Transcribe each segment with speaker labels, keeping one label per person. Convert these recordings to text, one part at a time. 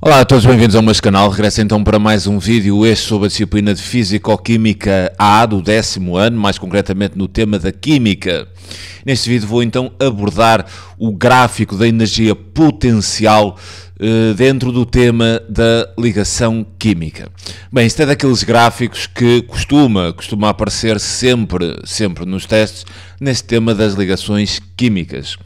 Speaker 1: Olá a todos, bem-vindos ao meu canal. Regresso então para mais um vídeo, este sobre a disciplina de Físico-Química A do 10º ano, mais concretamente no tema da Química. Neste vídeo vou então abordar o gráfico da energia potencial dentro do tema da ligação química. Bem, isto é daqueles gráficos que costuma aparecer sempre nos testes, neste tema das ligações químicas.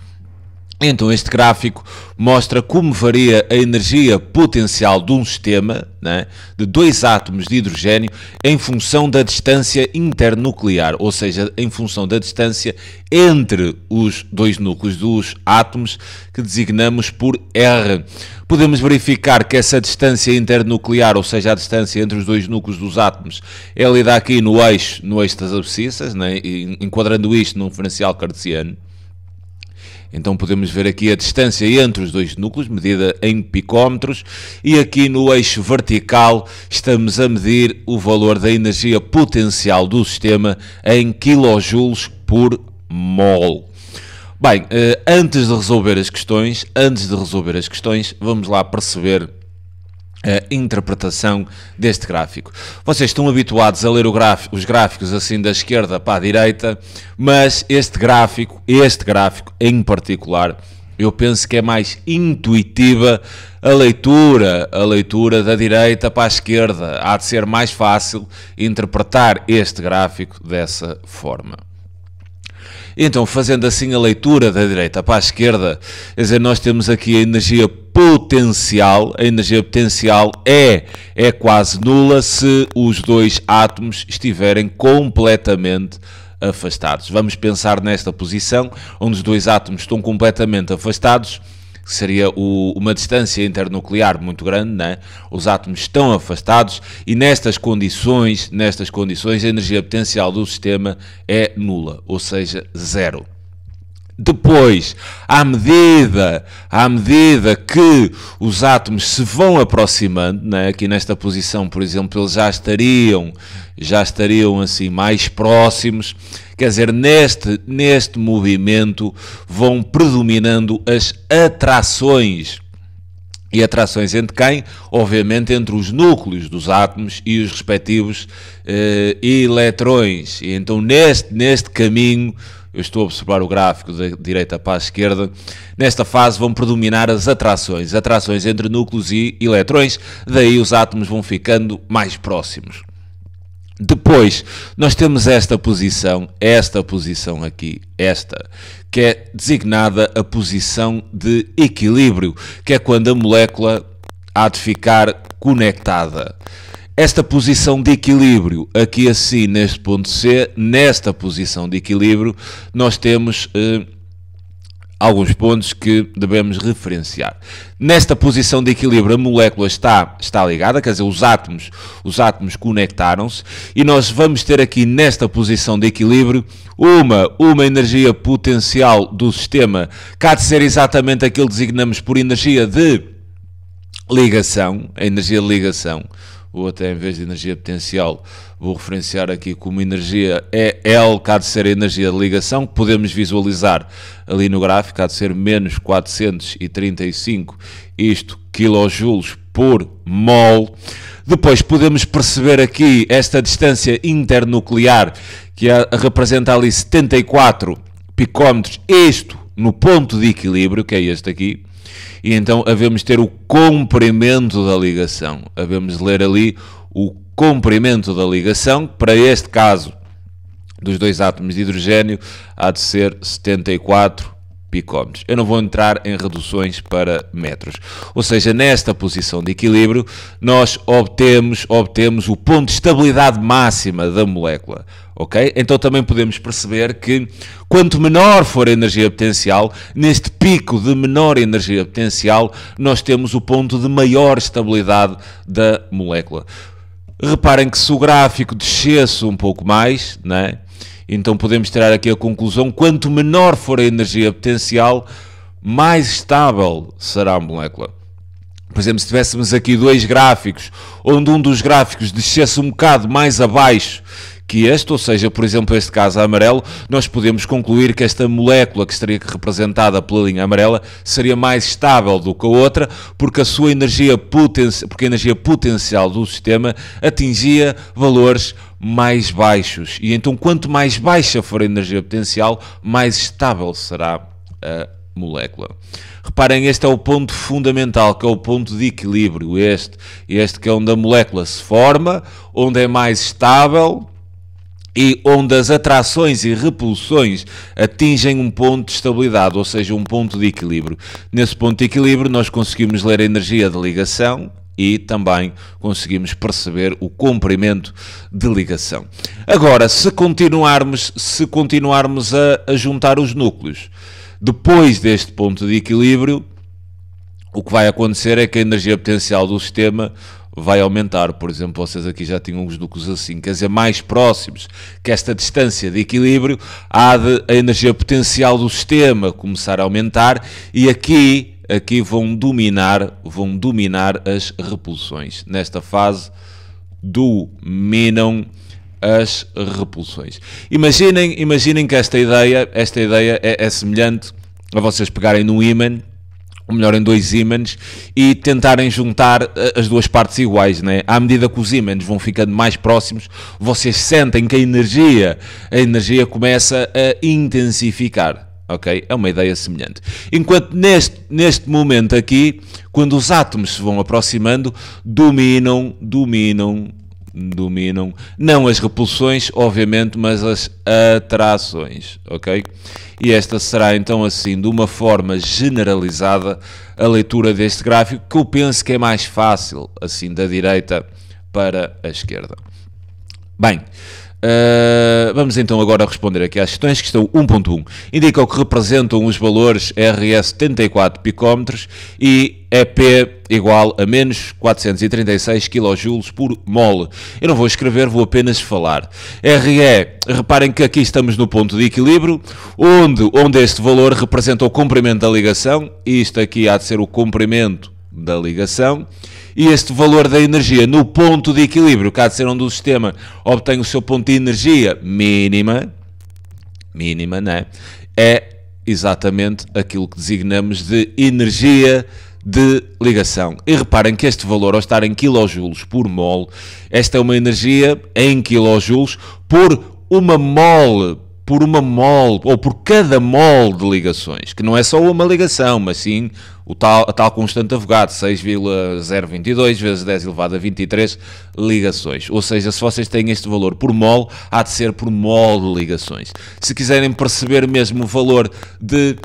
Speaker 1: Então este gráfico mostra como varia a energia potencial de um sistema, né, de dois átomos de hidrogênio em função da distância internuclear, ou seja, em função da distância entre os dois núcleos dos átomos que designamos por R. Podemos verificar que essa distância internuclear, ou seja, a distância entre os dois núcleos dos átomos, é lida aqui no eixo das abscissas, né, enquadrando isto num diferencial cartesiano. Então podemos ver aqui a distância entre os dois núcleos, medida em picómetros, e aqui no eixo vertical estamos a medir o valor da energia potencial do sistema em quilojoules por mol. Bem, antes de resolver as questões, vamos lá perceber a interpretação deste gráfico. Vocês estão habituados a ler os gráficos assim da esquerda para a direita, mas este gráfico em particular, eu penso que é mais intuitiva a leitura da direita para a esquerda. Há de ser mais fácil interpretar este gráfico dessa forma. Então, fazendo assim a leitura da direita para a esquerda, quer dizer, nós temos aqui a energia potencial. A energia potencial é quase nula se os dois átomos estiverem completamente afastados. Vamos pensar nesta posição, onde os dois átomos estão completamente afastados, que seria uma distância internuclear muito grande, né? Os átomos estão afastados e nestas condições a energia potencial do sistema é nula, ou seja, zero. Depois, à medida que os átomos se vão aproximando, né? Aqui nesta posição, por exemplo, eles já estariam assim mais próximos, quer dizer, neste movimento vão predominando as atrações. E atrações entre quem? Obviamente entre os núcleos dos átomos e os respectivos eletrões. E então neste caminho, eu estou a observar o gráfico da direita para a esquerda, nesta fase vão predominar as atrações entre núcleos e eletrões, daí os átomos vão ficando mais próximos. Depois, nós temos esta posição aqui, que é designada a posição de equilíbrio, que é quando a molécula há de ficar conectada. Esta posição de equilíbrio, aqui assim, neste ponto C, nesta posição de equilíbrio, nós temos alguns pontos que devemos referenciar. Nesta posição de equilíbrio, a molécula está ligada, quer dizer, os átomos conectaram-se, e nós vamos ter aqui nesta posição de equilíbrio uma energia potencial do sistema, que há de ser exatamente aquilo que designamos por energia de ligação, a energia de ligação. Ou até em vez de energia potencial, vou referenciar aqui como energia L, que há de ser a energia de ligação, que podemos visualizar ali no gráfico, há de ser menos 435, isto quilojoules por mol. Depois podemos perceber aqui esta distância internuclear, que representa ali 74 picómetros, isto no ponto de equilíbrio, que é este aqui. E então havemos ter o comprimento da ligação. Havemos de ler ali o comprimento da ligação, que para este caso dos dois átomos de hidrogênio há de ser 74 picómetros. Eu não vou entrar em reduções para metros. Ou seja, nesta posição de equilíbrio nós obtemos o ponto de estabilidade máxima da molécula. Okay? Então também podemos perceber que quanto menor for a energia potencial, neste pico de menor energia potencial, nós temos o ponto de maior estabilidade da molécula. Reparem que se o gráfico descesse um pouco mais, né? Então podemos tirar aqui a conclusão, quanto menor for a energia potencial, mais estável será a molécula. Por exemplo, se tivéssemos aqui dois gráficos, onde um dos gráficos descesse um bocado mais abaixo que este, ou seja, por exemplo, este caso amarelo, nós podemos concluir que esta molécula que estaria representada pela linha amarela seria mais estável do que a outra, porque a energia potencial do sistema atingia valores mais baixos. E então, quanto mais baixa for a energia potencial, mais estável será a molécula. Reparem, este é o ponto fundamental, que é o ponto de equilíbrio, este que é onde a molécula se forma, onde é mais estável e onde as atrações e repulsões atingem um ponto de estabilidade, ou seja, um ponto de equilíbrio. Nesse ponto de equilíbrio nós conseguimos ler a energia de ligação e também conseguimos perceber o comprimento de ligação. Agora, se continuarmos a juntar os núcleos, depois deste ponto de equilíbrio, o que vai acontecer é que a energia potencial do sistema vai aumentar. Por exemplo, vocês aqui já tinham os núcleos assim, quer dizer, mais próximos que esta distância de equilíbrio, há de a energia potencial do sistema começar a aumentar e aqui vão dominar as repulsões. Nesta fase, dominam as repulsões. Imaginem que esta ideia é semelhante a vocês pegarem num ímã, ou melhor, em dois ímãs, e tentarem juntar as duas partes iguais, né? À medida que os ímãs vão ficando mais próximos, vocês sentem que a energia começa a intensificar, ok? É uma ideia semelhante. Enquanto neste momento aqui, quando os átomos se vão aproximando, dominam não as repulsões, obviamente, mas as atrações, ok? E esta será então assim, de uma forma generalizada, a leitura deste gráfico, que eu penso que é mais fácil, assim, da direita para a esquerda. Bem, vamos então agora responder aqui às questões. Questão 1.1. Indica o que representam os valores RS 74 picómetros e EP igual a menos 436 kJ por mol. Eu não vou escrever, vou apenas falar. RE, reparem que aqui estamos no ponto de equilíbrio, onde este valor representa o comprimento da ligação. Isto aqui há de ser o comprimento da ligação. E este valor da energia no ponto de equilíbrio, que há de ser onde o sistema obtém o seu ponto de energia mínima, né? É exatamente aquilo que designamos de energia de ligação. E reparem que este valor, ao estar em kJ por mol, esta é uma energia em kJ por uma mol, ou por cada mol de ligações, que não é só uma ligação, mas sim a tal constante Avogadro, 6,022 vezes 10 elevado a 23 ligações. Ou seja, se vocês têm este valor por mol, há de ser por mol de ligações. Se quiserem perceber mesmo o valor de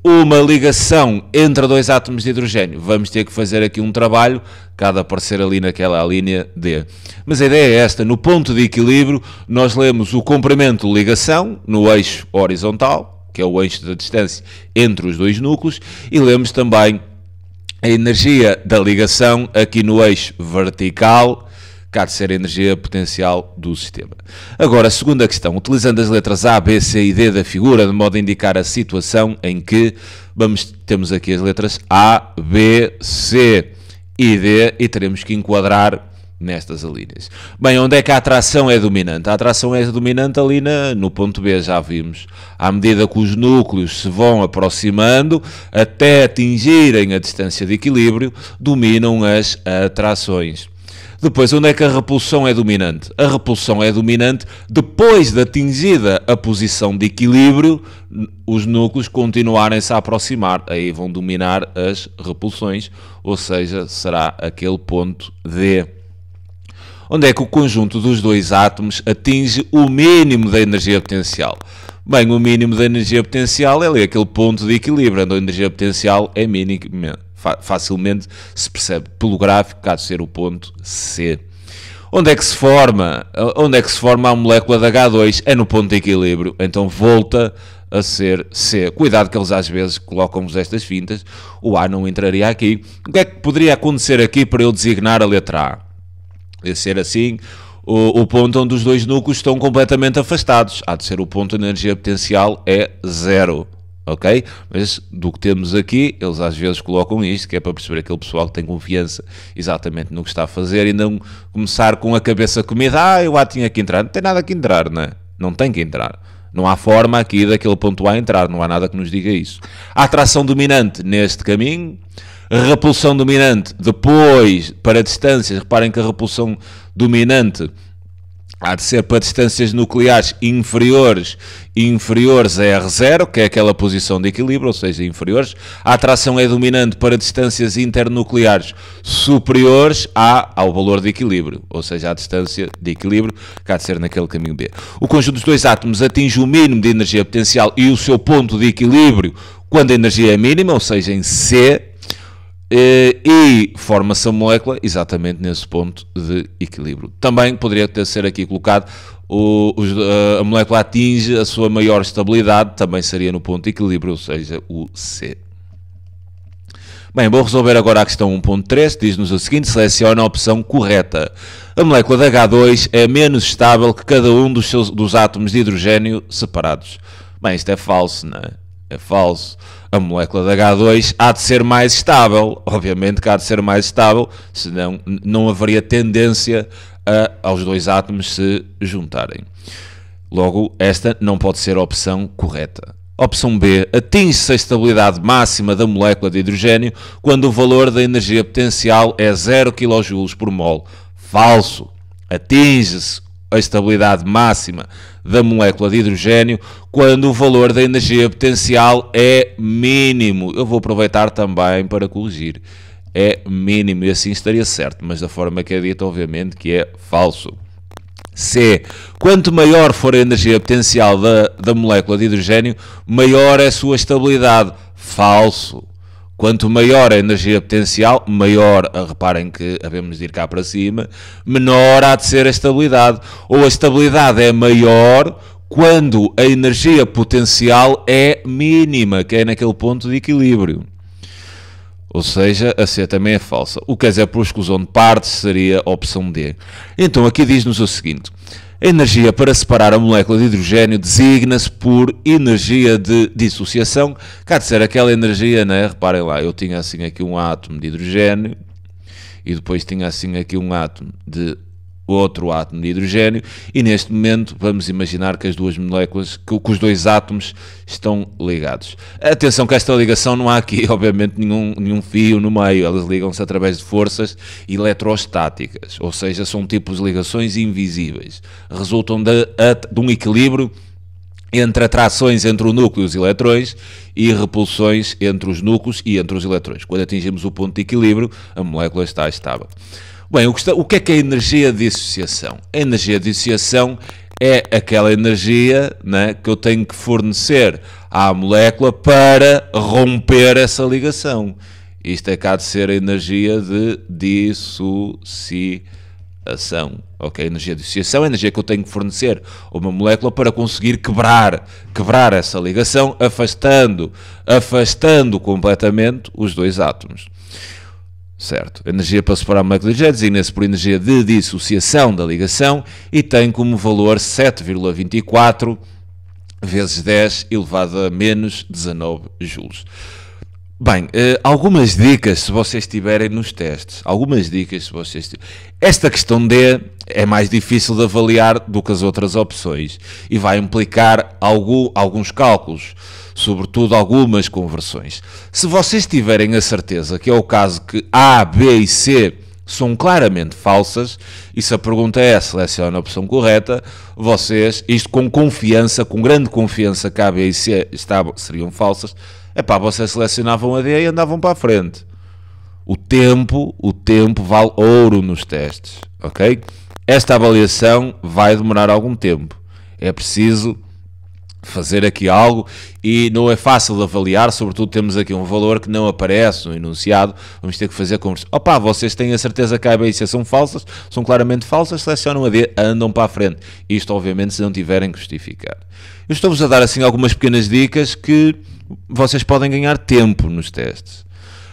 Speaker 1: uma ligação entre dois átomos de hidrogênio, vamos ter que fazer aqui um trabalho, cada aparecer ali naquela linha D. Mas a ideia é esta: no ponto de equilíbrio, nós lemos o comprimento de ligação no eixo horizontal, que é o eixo da distância entre os dois núcleos, e lemos também a energia da ligação aqui no eixo vertical, que há de ser a energia potencial do sistema. Agora, a segunda questão, utilizando as letras A, B, C e D da figura, de modo a indicar a situação em que temos aqui as letras A, B, C e D, e teremos que enquadrar nestas linhas. Bem, onde é que a atração é dominante? A atração é dominante ali no ponto B, já vimos. À medida que os núcleos se vão aproximando, até atingirem a distância de equilíbrio, dominam as atrações. Depois, onde é que a repulsão é dominante? A repulsão é dominante depois de atingida a posição de equilíbrio, os núcleos continuarem-se a aproximar. Aí vão dominar as repulsões, ou seja, será aquele ponto D. Onde é que o conjunto dos dois átomos atinge o mínimo da energia potencial? Bem, o mínimo da energia potencial é ali aquele ponto de equilíbrio, onde a energia potencial é mínima. Facilmente se percebe pelo gráfico que há de ser o ponto C. Onde é que se forma a molécula de H2? É no ponto de equilíbrio, então volta a ser C. Cuidado que eles às vezes colocam-vos estas fintas, o A não entraria aqui. O que é que poderia acontecer aqui para eu designar a letra A? Poderia ser assim, o ponto onde os dois núcleos estão completamente afastados. Há de ser o ponto de energia potencial é 0. ok? Mas do que temos aqui, eles às vezes colocam isto, que é para perceber aquele pessoal que tem confiança exatamente no que está a fazer e não começar com a cabeça comida, eu tinha que entrar. Não tem nada que entrar, não é? Não tem que entrar. Não há forma aqui daquele ponto A entrar, não há nada que nos diga isso. A atração dominante neste caminho, a repulsão dominante depois para distâncias, reparem que a repulsão dominante há de ser para distâncias nucleares inferiores a R0, que é aquela posição de equilíbrio, ou seja, inferiores. A atração é dominante para distâncias internucleares superiores ao valor de equilíbrio, ou seja, à distância de equilíbrio, que há de ser naquele caminho B. O conjunto dos dois átomos atinge o mínimo de energia potencial e o seu ponto de equilíbrio quando a energia é mínima, ou seja, em C, e forma-se a molécula exatamente nesse ponto de equilíbrio. Também poderia ser aqui colocado a molécula atinge a sua maior estabilidade, também seria no ponto de equilíbrio, ou seja, o C. Bem, vou resolver agora a questão 1.3, diz-nos o seguinte, seleciona a opção correta. A molécula de H2 é menos estável que cada um dos átomos de hidrogênio separados. Bem, isto é falso, não é? É falso. A molécula de H2 há de ser mais estável. Obviamente que há de ser mais estável, senão não haveria tendência aos dois átomos se juntarem. Logo, esta não pode ser a opção correta. Opção B. Atinge-se a estabilidade máxima da molécula de hidrogênio quando o valor da energia potencial é 0 kJ por mol. Falso. Atinge-se a estabilidade máxima da molécula de hidrogênio quando o valor da energia potencial é mínimo. Eu vou aproveitar também para corrigir. É mínimo e assim estaria certo, mas da forma que é dito, obviamente, que é falso. C. Quanto maior for a energia potencial da molécula de hidrogênio, maior é a sua estabilidade. Falso. Quanto maior a energia potencial, maior, reparem que havemos de ir cá para cima, menor há de ser a estabilidade. Ou a estabilidade é maior quando a energia potencial é mínima, que é naquele ponto de equilíbrio. Ou seja, a C também é falsa. O que quer dizer, por exclusão de partes, seria a opção D. Então aqui diz-nos o seguinte. A energia para separar a molécula de hidrogênio designa-se por energia de dissociação, que há de ser aquela energia, né? Reparem lá, eu tinha assim aqui um átomo de hidrogênio e depois tinha assim aqui um átomo de outro átomo de hidrogênio e neste momento vamos imaginar que as duas moléculas, que os dois átomos estão ligados. Atenção que esta ligação não há aqui, obviamente, nenhum fio no meio, elas ligam-se através de forças eletrostáticas, ou seja, são tipos de ligações invisíveis, resultam de um equilíbrio entre atrações entre o núcleo e os eletrões e repulsões entre os núcleos e entre os eletrões. Quando atingimos o ponto de equilíbrio, a molécula está estável. Bem, o que é a energia de dissociação? A energia de dissociação é aquela energia, né, que eu tenho que fornecer à molécula para romper essa ligação. Isto é que há de ser a energia de dissociação. Ok? A energia de dissociação é a energia que eu tenho que fornecer a uma molécula para conseguir quebrar essa ligação, afastando completamente os dois átomos. Certo. A energia para separar a molécula de hidrogênio designa-se por energia de dissociação da ligação e tem como valor 7,24 vezes 10 elevado a menos 19 joules. Bem, algumas dicas se vocês tiverem nos testes. Esta questão D é mais difícil de avaliar do que as outras opções e vai implicar alguns cálculos, sobretudo algumas conversões. Se vocês tiverem a certeza que é o caso que A, B e C são claramente falsas, e se a pergunta é seleciona a opção correta, vocês, isto com confiança, com grande confiança que A, B e C seriam falsas, vocês selecionavam a D e andavam para a frente. O tempo vale ouro nos testes, ok? Esta avaliação vai demorar algum tempo. É preciso fazer aqui algo e não é fácil de avaliar, sobretudo temos aqui um valor que não aparece no enunciado, vamos ter que fazer conversão. Vocês têm a certeza que A, B e C são falsas, são claramente falsas, selecionam a D, andam para a frente. Isto, obviamente, se não tiverem que justificar. Eu estou-vos a dar assim algumas pequenas dicas que vocês podem ganhar tempo nos testes.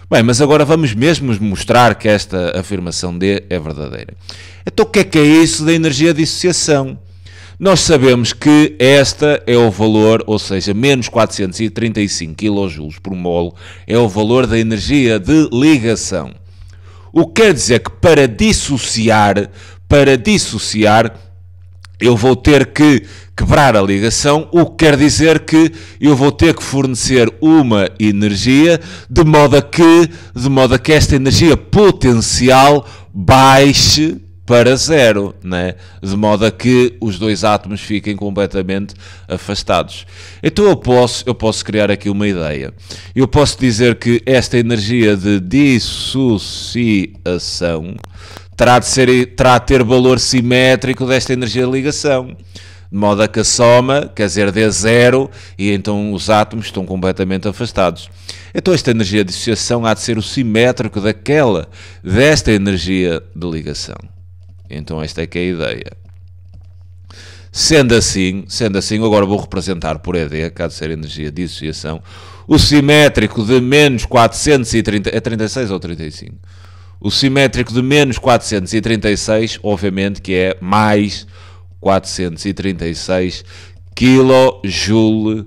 Speaker 1: Bem, mas agora vamos mesmo mostrar que esta afirmação D é verdadeira. Então o que é isso da energia de dissociação? Nós sabemos que esta é o valor, ou seja, menos 435 kJ por mol, é o valor da energia de ligação. O que quer dizer que para dissociar, eu vou ter que quebrar a ligação, o que quer dizer que eu vou ter que fornecer uma energia de modo a que esta energia potencial baixe para zero, né? De modo a que os dois átomos fiquem completamente afastados. Então eu posso criar aqui uma ideia. Eu posso dizer que esta energia de dissociação terá de ter valor simétrico desta energia de ligação, de modo a que a soma, quer dizer, dê zero, e então os átomos estão completamente afastados. Então esta energia de dissociação há de ser o simétrico desta energia de ligação. Então esta é que é a ideia. Sendo assim, agora vou representar por ED, que há de ser energia de dissociação, o simétrico de menos 430, é 36 ou 35? O simétrico de menos 436, obviamente que é mais 436 kJ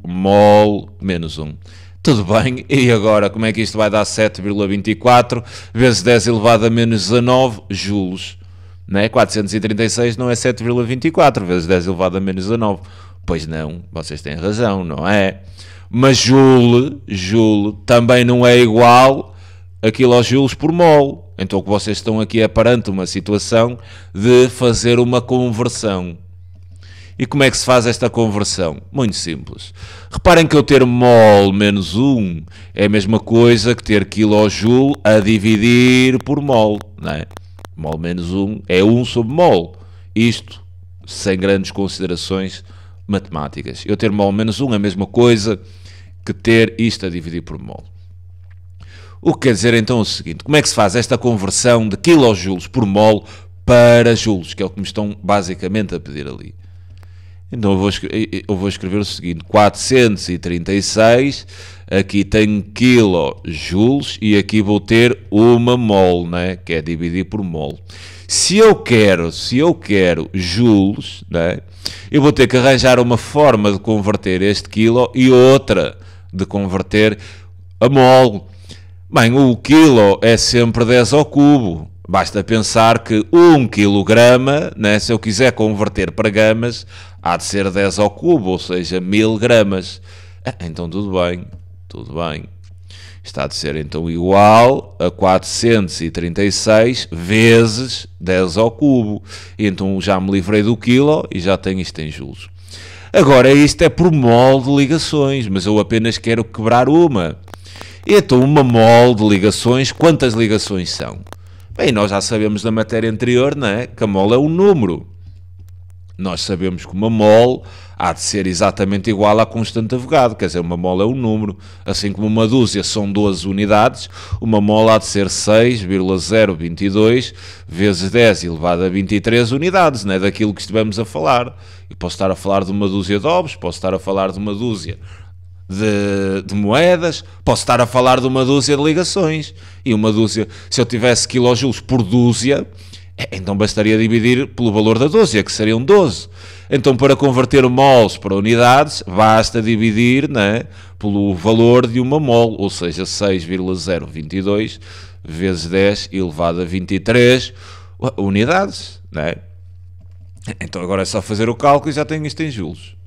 Speaker 1: mol menos 1. Tudo bem, e agora como é que isto vai dar? 7,24 vezes 10 elevado a menos 19 joules. Não é? 436 não é 7,24 vezes 10 elevado a menos 19. Pois não, vocês têm razão, não é? Mas joule também não é igual a quilojoules por mol. Então o que vocês estão aqui é perante uma situação de fazer uma conversão. E como é que se faz esta conversão? Muito simples. Reparem que eu ter mol menos 1 é a mesma coisa que ter quilojoule a dividir por mol, não é? Mol menos 1 é 1 sobre mol. Isto sem grandes considerações matemáticas. Eu ter mol menos 1 é a mesma coisa que ter isto a dividir por mol. O que quer dizer então o seguinte: como é que se faz esta conversão de quilojoules por mol para joules, que é o que me estão basicamente a pedir ali? Então eu vou escrever o seguinte: 436, aqui tenho quilojoules e aqui vou ter uma mol, né? Que é dividir por mol. Se eu quero joules, né? Eu vou ter que arranjar uma forma de converter este quilo e outra de converter a mol. Bem, o quilo é sempre 10 ao cubo. Basta pensar que 1 kg, né, se eu quiser converter para gramas, há de ser 10 ao cubo, ou seja, 1000 gramas. Então tudo bem. Está de ser então igual a 436 vezes 10 ao cubo. E então já me livrei do quilo e já tenho isto em joules. Agora isto é por mol de ligações, mas eu apenas quero quebrar uma. Então uma mol de ligações, quantas ligações são? Bem, nós já sabemos da matéria anterior, não é? Que a mol é um número. Nós sabemos que uma mol há de ser exatamente igual à constante Avogadro, quer dizer, uma mol é um número, assim como uma dúzia são 12 unidades, uma mol há de ser 6,022 vezes 10 elevado a 23 unidades, não é? Daquilo que estivemos a falar. Eu posso estar a falar de uma dúzia de ovos, posso estar a falar de uma dúzia de moedas, posso estar a falar de uma dúzia de ligações, e uma dúzia, se eu tivesse quilojoules por dúzia, então bastaria dividir pelo valor da dúzia, que seriam 12. Então para converter mols para unidades, basta dividir, né, pelo valor de uma mol, ou seja, 6,022 vezes 10 elevado a 23 unidades, né? Então agora é só fazer o cálculo e já tenho isto em joules.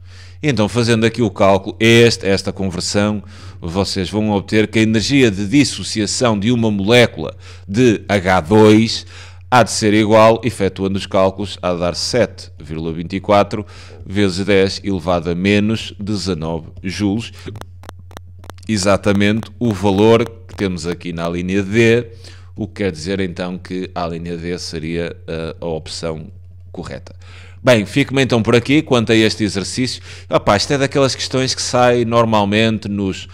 Speaker 1: Então, fazendo aqui o cálculo, esta conversão, vocês vão obter que a energia de dissociação de uma molécula de H2 há de ser igual, efetuando os cálculos, a dar 7,24 vezes 10 elevado a menos 19 joules. Exatamente o valor que temos aqui na linha D, o que quer dizer então que a linha D seria a opção correta. Bem, fico-me então por aqui quanto a este exercício. Isto é daquelas questões que sai normalmente nos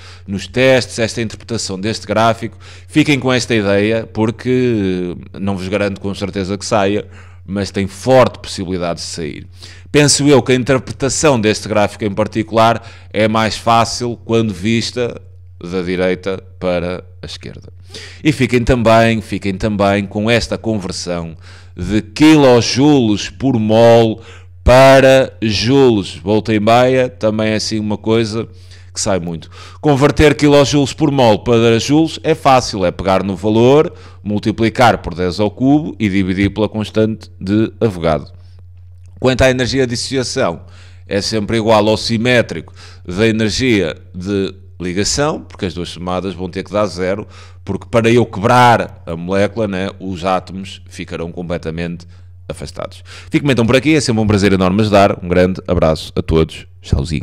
Speaker 1: testes, esta interpretação deste gráfico. Fiquem com esta ideia, porque não vos garanto com certeza que saia, mas tem forte possibilidade de sair. Penso eu que a interpretação deste gráfico em particular é mais fácil quando vista da direita para a esquerda. E fiquem também com esta conversão de quilojoules por mol para joules. Volta e meia, também é assim uma coisa que sai muito. Converter quilojoules por mol para joules é fácil, é pegar no valor, multiplicar por 10 ao cubo e dividir pela constante de Avogadro. Quanto à energia de dissociação, é sempre igual ao simétrico da energia de ligação, porque as duas somadas vão ter que dar zero, porque para eu quebrar a molécula, né, os átomos ficarão completamente afastados. Fico-me então por aqui, é sempre um prazer enorme ajudar. Um grande abraço a todos. Tchauzinho.